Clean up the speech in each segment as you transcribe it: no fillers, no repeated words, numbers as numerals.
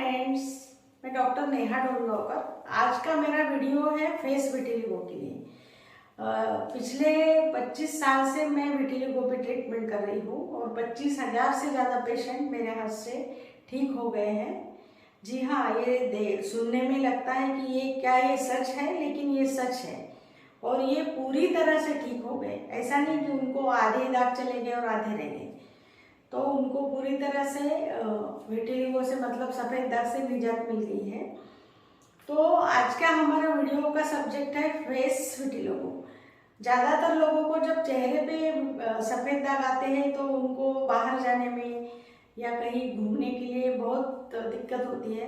Friends, मैं doctor Neha डोंगरकर। आज का मेरा वीडियो है फेस विटिलिगो के लिए। पिछले 25 साल से मैं विटिलिगो पे ट्रीटमेंट कर रही हूँ और 25,000 से ज़्यादा पेशेंट मेरे हाथ से ठीक हो गए हैं। जी हाँ, ये सुनने में लगता है कि ये सच है, लेकिन ये सच है और ये पूरी तरह से ठीक हो गए। ऐसा नहीं कि उनको आधे दाग चले गए और आधे रह गए, तो उनको पूरी तरह से विटिलिगो से मतलब सफ़ेद दाग से निजात मिल गई है। तो आज का हमारा वीडियो का सब्जेक्ट है फेस विटिलिगो। ज़्यादातर लोगों को जब चेहरे पे सफ़ेद दाग आते हैं तो उनको बाहर जाने में या कहीं घूमने के लिए बहुत दिक्कत होती है,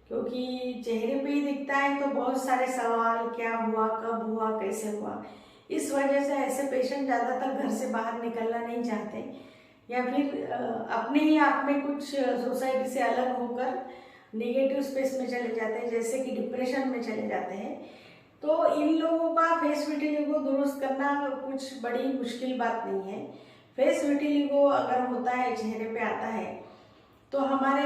क्योंकि चेहरे पे ही दिखता है तो बहुत सारे सवाल, क्या हुआ, कब हुआ, कैसे हुआ। इस वजह से ऐसे पेशेंट ज़्यादातर घर से बाहर निकलना नहीं चाहते या फिर अपने ही आप में कुछ सोसाइटी से अलग होकर नेगेटिव स्पेस में चले जाते हैं, जैसे कि डिप्रेशन में चले जाते हैं। तो इन लोगों का फेस विटिलिगो दुरुस्त करना कुछ बड़ी मुश्किल बात नहीं है। फेस विटिलिगो अगर होता है, चेहरे पे आता है, तो हमारे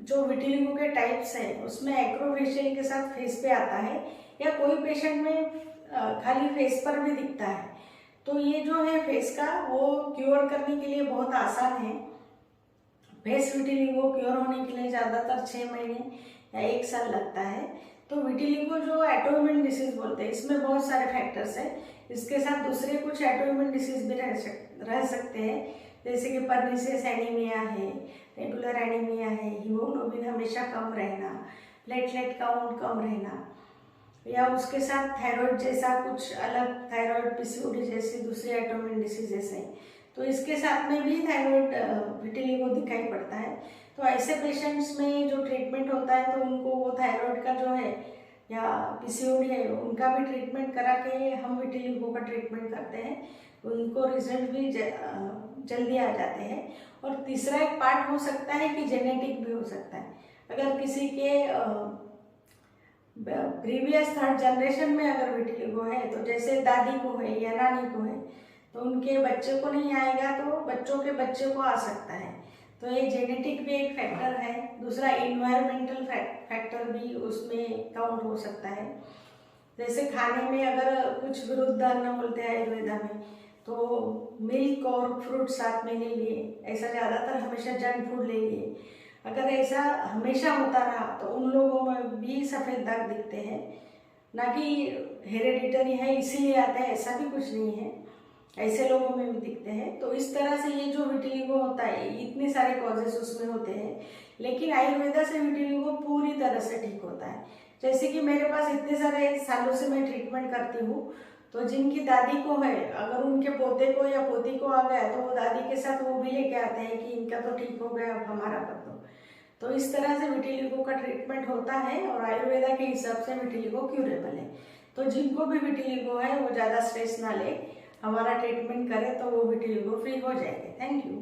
जो विटिलिगो के टाइप्स हैं उसमें एक्रोफेशियल के साथ फेस पे आता है, या कोई पेशेंट में खाली फेस पर भी दिखता है। तो ये जो है फेस का, वो क्योर करने के लिए बहुत आसान है। फेस विटिलिगो क्योर होने के लिए ज़्यादातर 6 महीने या 1 साल लगता है। तो विटिलिगो जो ऑटोइम्यून डिसीज बोलते हैं, इसमें बहुत सारे फैक्टर्स हैं। इसके साथ दूसरे कुछ ऑटोइम्यून डिसीज भी रह सकते हैं, जैसे कि परनीसियस एनीमिया है, रेगुलर एनीमिया है, हीमोग्लोबिन हमेशा कम रहना, प्लेटलेट काउंट कम रहना, या उसके साथ थायराइड जैसा कुछ अलग, थायराइड पीसीओडी जैसी दूसरी ऑटोइम्यून डिसीजेस हैं। तो इसके साथ में भी थायराइड विटिलिगो दिखाई पड़ता है। तो ऐसे पेशेंट्स में जो ट्रीटमेंट होता है, तो उनको वो थायराइड का जो है या पीसीओडी है, उनका भी ट्रीटमेंट करा के हम विटिलिगो का ट्रीटमेंट करते हैं। उनको रिजल्ट भी जल्दी आ जाते हैं। और तीसरा एक पार्ट हो सकता है कि जेनेटिक भी हो सकता है। अगर किसी के प्रीवियस 3rd जनरेशन में अगर विटिलिगो है, तो जैसे दादी को है या नानी को है, तो उनके बच्चे को नहीं आएगा, तो बच्चों के बच्चे को आ सकता है। तो ये जेनेटिक भी एक फैक्टर है। दूसरा इन्वायरमेंटल फैक्टर भी उसमें काउंट हो सकता है। जैसे खाने में अगर कुछ विरुद्ध अन्न बोलते हैं आयुर्वेदा में, तो मिल्क और फ्रूट साथ में ले लिए, ऐसा ज़्यादातर हमेशा जंक फूड ले लिए। अगर ऐसा हमेशा होता रहा तो उन लोगों में भी सफ़ेद दाग दिखते हैं, ना कि हेरेडिटरी है इसीलिए आते हैं, ऐसा भी कुछ नहीं है, ऐसे लोगों में भी दिखते हैं। तो इस तरह से ये जो विटिलिगो होता है, इतने सारे कॉजेस उसमें होते हैं, लेकिन आयुर्वेदा से विटिलिगो पूरी तरह से ठीक होता है। जैसे कि मेरे पास इतने सारे सालों से मैं ट्रीटमेंट करती हूँ, तो जिनकी दादी को है, अगर उनके पोते को या पोती को आ गया, तो वो दादी के साथ वो भी लेके आते हैं कि इनका तो ठीक हो गया, अब हमारा कर दो। तो इस तरह से विटिलिगो का ट्रीटमेंट होता है और आयुर्वेदा के हिसाब से विटिलिगो क्यूरेबल है। तो जिनको भी विटिलिगो है वो ज़्यादा स्ट्रेस ना ले, हमारा ट्रीटमेंट करें तो वो विटिलिगो फ्री हो जाएंगे। Thank you.